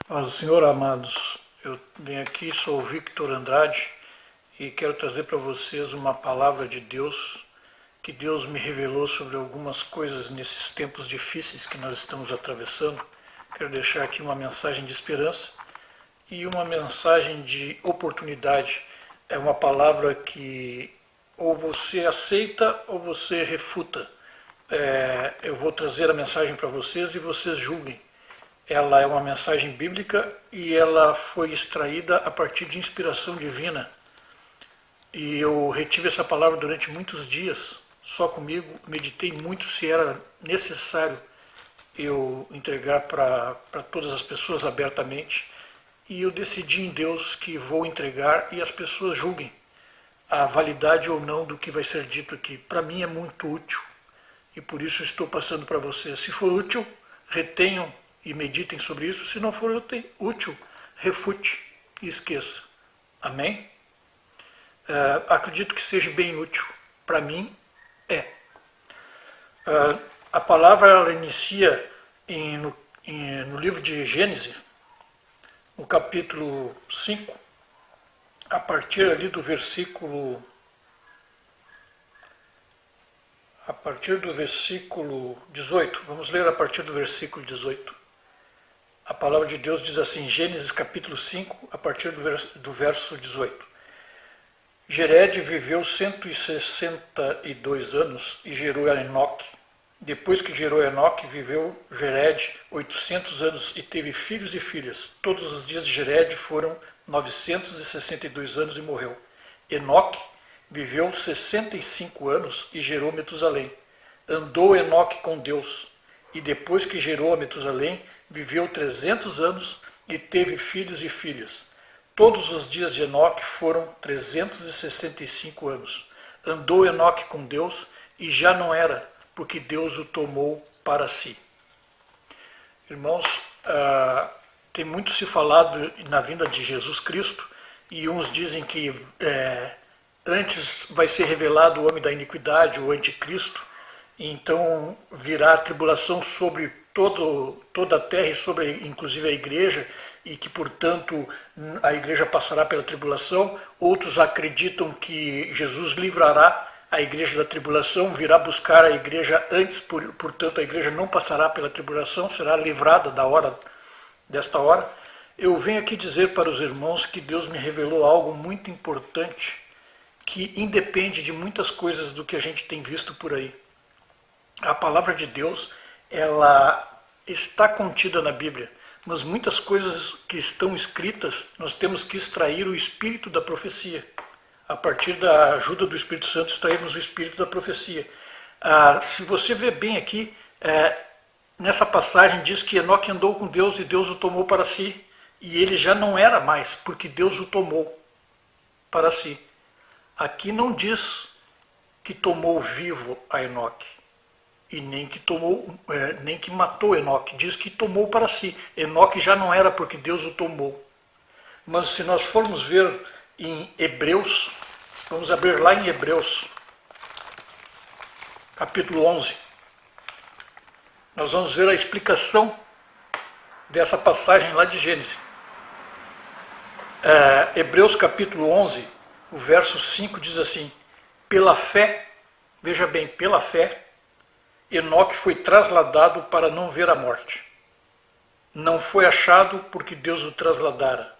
Paz do Senhor, amados, eu venho aqui, sou o Victor Andrade e quero trazer para vocês uma palavra de Deus que Deus me revelou sobre algumas coisas nesses tempos difíceis que nós estamos atravessando. Quero deixar aqui uma mensagem de esperança e uma mensagem de oportunidade. É uma palavra que ou você aceita ou você refuta. Eu vou trazer a mensagem para vocês e vocês julguem. Ela é uma mensagem bíblica e ela foi extraída a partir de inspiração divina. E eu retive essa palavra durante muitos dias, só comigo, meditei muito se era necessário eu entregar para todas as pessoas abertamente. E eu decidi em Deus que vou entregar e as pessoas julguem a validade ou não do que vai ser dito aqui. Para mim é muito útil e por isso estou passando para vocês. Se for útil, retenham e meditem sobre isso. Se não for útil, refute e esqueça. Amém? Acredito que seja bem útil. Para mim, é. A palavra ela inicia no livro de Gênesis, no capítulo 5, a partir ali do versículo 18. Vamos ler a partir do versículo 18. A palavra de Deus diz assim, Gênesis capítulo 5, a partir do verso 18. Jered viveu 162 anos e gerou Enoque. Depois que gerou Enoque, viveu Jered 800 anos e teve filhos e filhas. Todos os dias de Jered foram 962 anos e morreu. Enoque viveu 65 anos e gerou Metusalém. Andou Enoque com Deus, e depois que gerou a Metusalém, viveu 300 anos e teve filhos e filhas. Todos os dias de Enoque foram 365 anos. Andou Enoque com Deus e já não era, porque Deus o tomou para si. Irmãos, tem muito se falado na vinda de Jesus Cristo, e uns dizem que antes vai ser revelado o homem da iniquidade, o anticristo, e então virá a tribulação sobre toda a terra e sobre inclusive a igreja, e que portanto a igreja passará pela tribulação. Outros acreditam que Jesus livrará a igreja da tribulação, virá buscar a igreja antes, portanto a igreja não passará pela tribulação, será livrada desta hora. Eu venho aqui dizer para os irmãos que Deus me revelou algo muito importante, que independe de muitas coisas do que a gente tem visto por aí. A palavra de Deus, ela está contida na Bíblia, mas muitas coisas que estão escritas, nós temos que extrair o espírito da profecia. A partir da ajuda do Espírito Santo, extrairmos o espírito da profecia. Se você ver bem aqui, nessa passagem diz que Enoque andou com Deus e Deus o tomou para si. E ele já não era mais, porque Deus o tomou para si. Aqui não diz que tomou vivo a Enoque. E nem que matou Enoque, diz que tomou para si. Enoque já não era porque Deus o tomou. Mas se nós formos ver em Hebreus, vamos abrir lá em Hebreus, capítulo 11. Nós vamos ver a explicação dessa passagem lá de Gênesis. Hebreus capítulo 11, o verso 5 diz assim, pela fé, veja bem, pela fé, Enoque foi trasladado para não ver a morte. Não foi achado porque Deus o trasladara,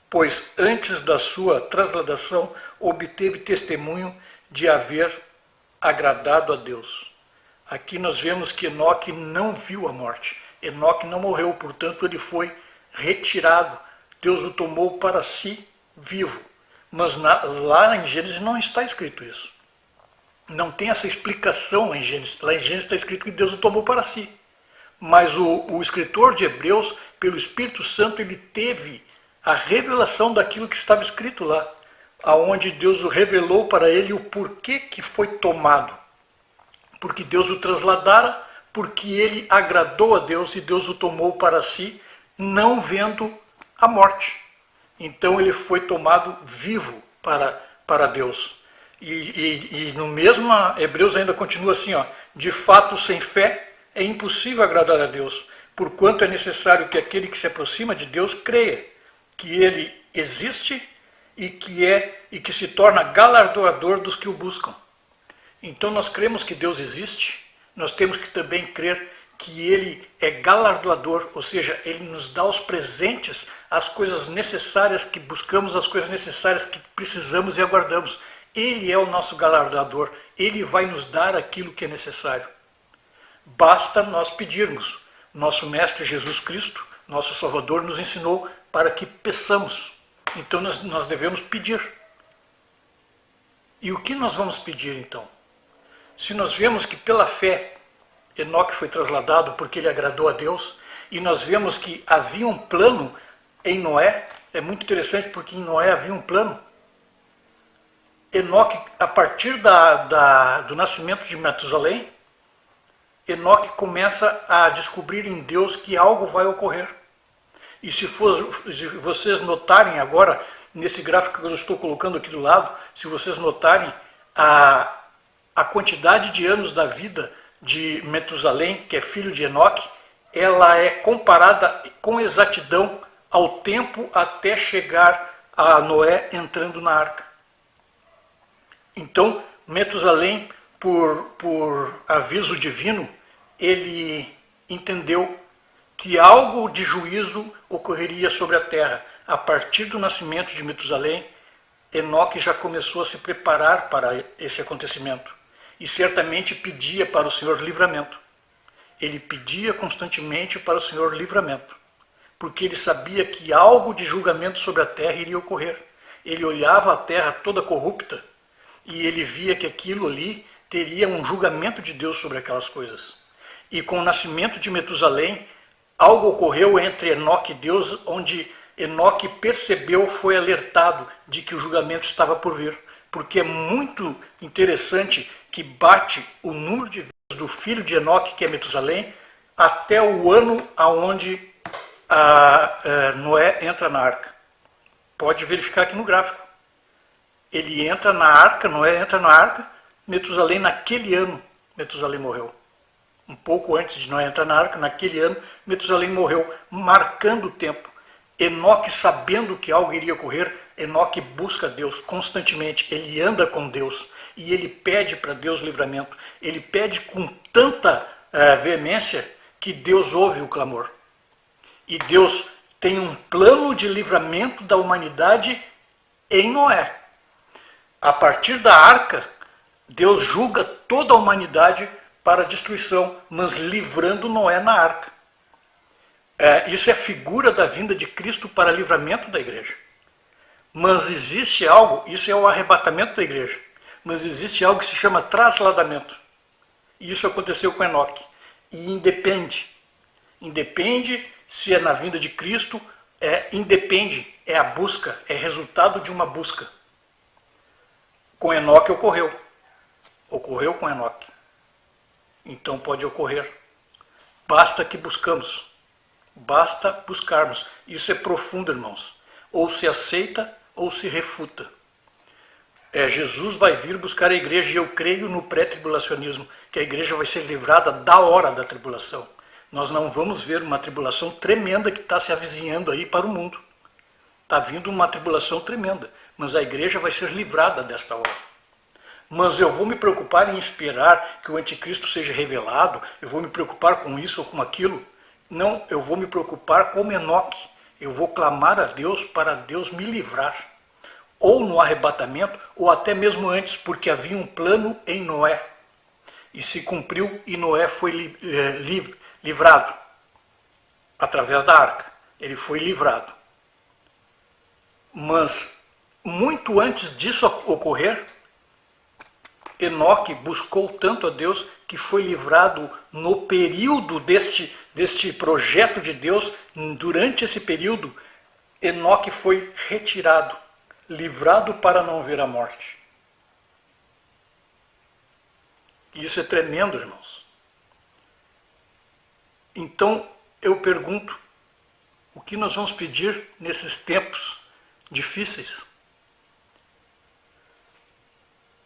pois antes da sua trasladação obteve testemunho de haver agradado a Deus. Aqui nós vemos que Enoque não viu a morte. Enoque não morreu, portanto ele foi retirado. Deus o tomou para si vivo. Mas lá em Gênesis não está escrito isso. Não tem essa explicação lá em Gênesis. Lá em Gênesis está escrito que Deus o tomou para si. Mas o escritor de Hebreus, pelo Espírito Santo, ele teve a revelação daquilo que estava escrito lá, aonde Deus o revelou para ele o porquê que foi tomado. Porque Deus o trasladara, porque ele agradou a Deus e Deus o tomou para si, não vendo a morte. Então ele foi tomado vivo para Deus. E no mesmo Hebreus ainda continua assim, ó, de fato sem fé é impossível agradar a Deus, Porquanto é necessário que aquele que se aproxima de Deus creia que ele existe e que se torna galardoador dos que o buscam. Então nós cremos que Deus existe, nós temos que também crer que ele é galardoador, ou seja, ele nos dá os presentes, as coisas necessárias que buscamos, as coisas necessárias que precisamos e aguardamos. Ele é o nosso galardoador, ele vai nos dar aquilo que é necessário. Basta nós pedirmos. Nosso Mestre Jesus Cristo, nosso Salvador, nos ensinou para que peçamos. Então nós devemos pedir. E o que nós vamos pedir então? Se nós vemos que pela fé Enoque foi trasladado porque ele agradou a Deus, e nós vemos que havia um plano em Noé, é muito interessante porque em Noé havia um plano. Enoque, a partir do nascimento de Matusalém, Enoque começa a descobrir em Deus que algo vai ocorrer. E se vocês notarem agora, nesse gráfico que eu estou colocando aqui do lado, se vocês notarem a quantidade de anos da vida de Metusalém, que é filho de Enoque, ela é comparada com exatidão ao tempo até chegar a Noé entrando na arca. Então, Metusalém, por aviso divino, ele entendeu que algo de juízo ocorreria sobre a terra. A partir do nascimento de Metusalém, Enoque já começou a se preparar para esse acontecimento e certamente pedia para o Senhor livramento. Ele pedia constantemente para o Senhor livramento, porque ele sabia que algo de julgamento sobre a terra iria ocorrer. Ele olhava a terra toda corrupta e ele via que aquilo ali teria um julgamento de Deus sobre aquelas coisas. E com o nascimento de Metusalém, algo ocorreu entre Enoque e Deus, onde Enoque percebeu, foi alertado de que o julgamento estava por vir. Porque é muito interessante que bate o número de vezes do filho de Enoque, que é Metusalém, até o ano aonde Noé entra na arca. Pode verificar aqui no gráfico. Ele entra na arca, Noé entra na arca, Metusalém naquele ano, Metusalém morreu. Um pouco antes de Noé entrar na arca, naquele ano, Metusalém morreu, marcando o tempo. Enoque, sabendo que algo iria ocorrer, Enoque busca Deus constantemente, ele anda com Deus e ele pede para Deus livramento. Ele pede com tanta veemência que Deus ouve o clamor. E Deus tem um plano de livramento da humanidade em Noé. A partir da arca, Deus julga toda a humanidade para a destruição, mas livrando Noé na arca. Isso é figura da vinda de Cristo para livramento da igreja. Mas existe algo, isso é o arrebatamento da igreja, mas existe algo que se chama trasladamento. E isso aconteceu com Enoque. E independe se é na vinda de Cristo, independe, é a busca, é resultado de uma busca. Com Enoque ocorreu com Enoque. Então pode ocorrer. Basta que buscamos. Basta buscarmos. Isso é profundo, irmãos. Ou se aceita ou se refuta. Jesus vai vir buscar a igreja e eu creio no pré-tribulacionismo, que a igreja vai ser livrada da hora da tribulação. Nós não vamos ver uma tribulação tremenda que está se avizinhando aí para o mundo. Está vindo uma tribulação tremenda, mas a igreja vai ser livrada desta hora. Mas eu vou me preocupar em esperar que o anticristo seja revelado, eu vou me preocupar com isso ou com aquilo. Não, eu vou me preocupar como Enoque. Eu vou clamar a Deus para Deus me livrar. Ou no arrebatamento, ou até mesmo antes, porque havia um plano em Noé. E se cumpriu e Noé foi livrado. Através da arca. Ele foi livrado. Mas, muito antes disso ocorrer, Enoque buscou tanto a Deus que foi livrado no período deste projeto de Deus. Durante esse período, Enoque foi retirado, livrado para não ver a morte. Isso é tremendo, irmãos. Então, eu pergunto, o que nós vamos pedir nesses tempos difíceis?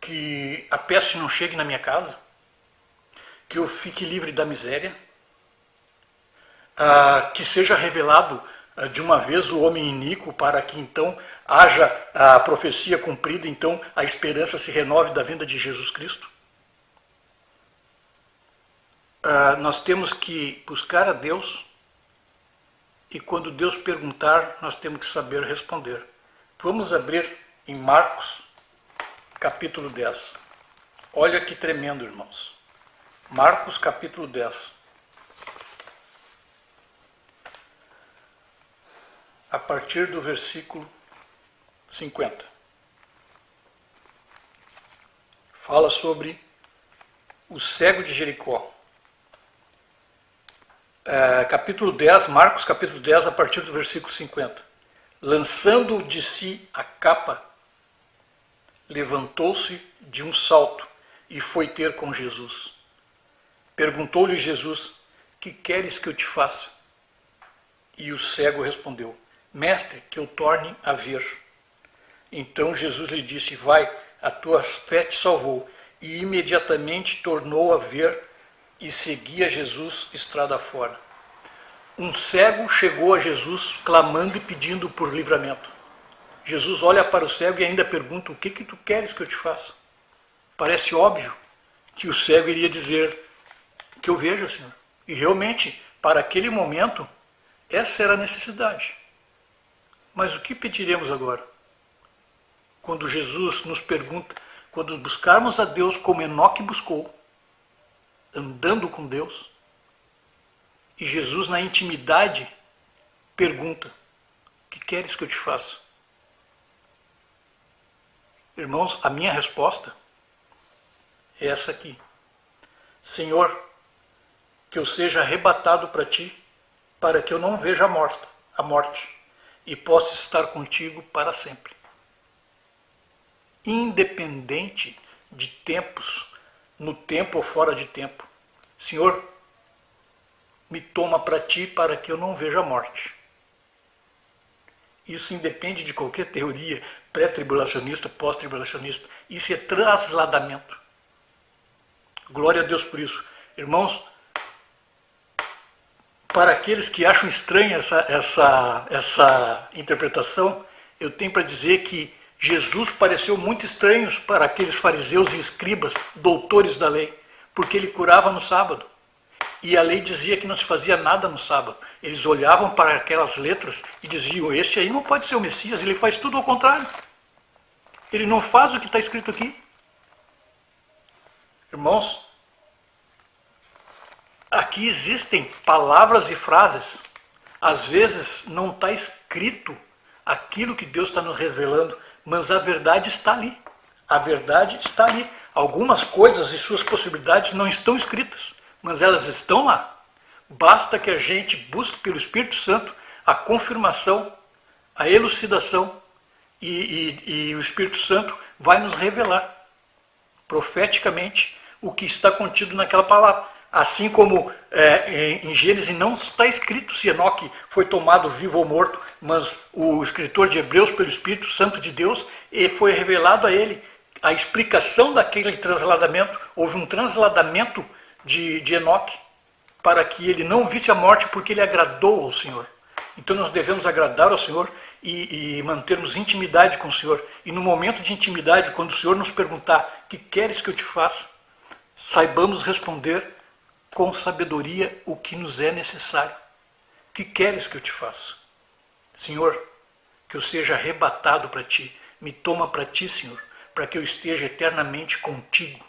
Que a peste não chegue na minha casa, que eu fique livre da miséria, que seja revelado de uma vez o homem iníquo, para que então haja a profecia cumprida, então a esperança se renove da vinda de Jesus Cristo. Nós temos que buscar a Deus, e quando Deus perguntar, nós temos que saber responder. Vamos abrir em Marcos, capítulo 10. Olha que tremendo, irmãos. Marcos, capítulo 10. A partir do versículo 50. Fala sobre o cego de Jericó. Capítulo 10, Marcos capítulo 10, a partir do versículo 50. Lançando de si a capa, levantou-se de um salto e foi ter com Jesus. Perguntou-lhe Jesus: que queres que eu te faça? E o cego respondeu: Mestre, que eu torne a ver. Então Jesus lhe disse: vai, a tua fé te salvou. E imediatamente tornou a ver e seguia Jesus estrada fora. Um cego chegou a Jesus clamando e pedindo por livramento. Jesus olha para o cego e ainda pergunta: o que tu queres que eu te faça? Parece óbvio que o cego iria dizer: que eu veja, Senhor. E realmente, para aquele momento, essa era a necessidade. Mas o que pediremos agora? Quando Jesus nos pergunta, quando buscarmos a Deus como Enoque buscou, andando com Deus, e Jesus na intimidade pergunta: o que queres que eu te faça? Irmãos, a minha resposta é essa aqui: Senhor, que eu seja arrebatado para ti, para que eu não veja a morte, e possa estar contigo para sempre. Independente de tempos, no tempo ou fora de tempo. Senhor, me toma para ti para que eu não veja a morte. Isso independe de qualquer teoria pré-tribulacionista, pós-tribulacionista. Isso é trasladamento. Glória a Deus por isso. Irmãos, para aqueles que acham estranha essa interpretação, eu tenho para dizer que Jesus pareceu muito estranho para aqueles fariseus e escribas, doutores da lei, porque ele curava no sábado. E a lei dizia que não se fazia nada no sábado. Eles olhavam para aquelas letras e diziam: esse aí não pode ser o Messias, ele faz tudo ao contrário. Ele não faz o que está escrito aqui. Irmãos, aqui existem palavras e frases. Às vezes não está escrito aquilo que Deus está nos revelando, mas a verdade está ali. A verdade está ali. Algumas coisas e suas possibilidades não estão escritas, mas elas estão lá. Basta que a gente busque pelo Espírito Santo a confirmação, a elucidação, e o Espírito Santo vai nos revelar profeticamente o que está contido naquela palavra. Assim como em Gênesis não está escrito se Enoque foi tomado vivo ou morto, mas o escritor de Hebreus, pelo Espírito Santo de Deus, foi revelado a ele a explicação daquele transladamento. Houve um transladamento de Enoque para que ele não visse a morte, porque ele agradou ao Senhor. Então nós devemos agradar ao Senhor e mantermos intimidade com o Senhor. E no momento de intimidade, quando o Senhor nos perguntar: que queres que eu te faça? Saibamos responder com sabedoria o que nos é necessário. Que queres que eu te faça? Senhor, que eu seja arrebatado para ti. Me toma para ti, Senhor, para que eu esteja eternamente contigo.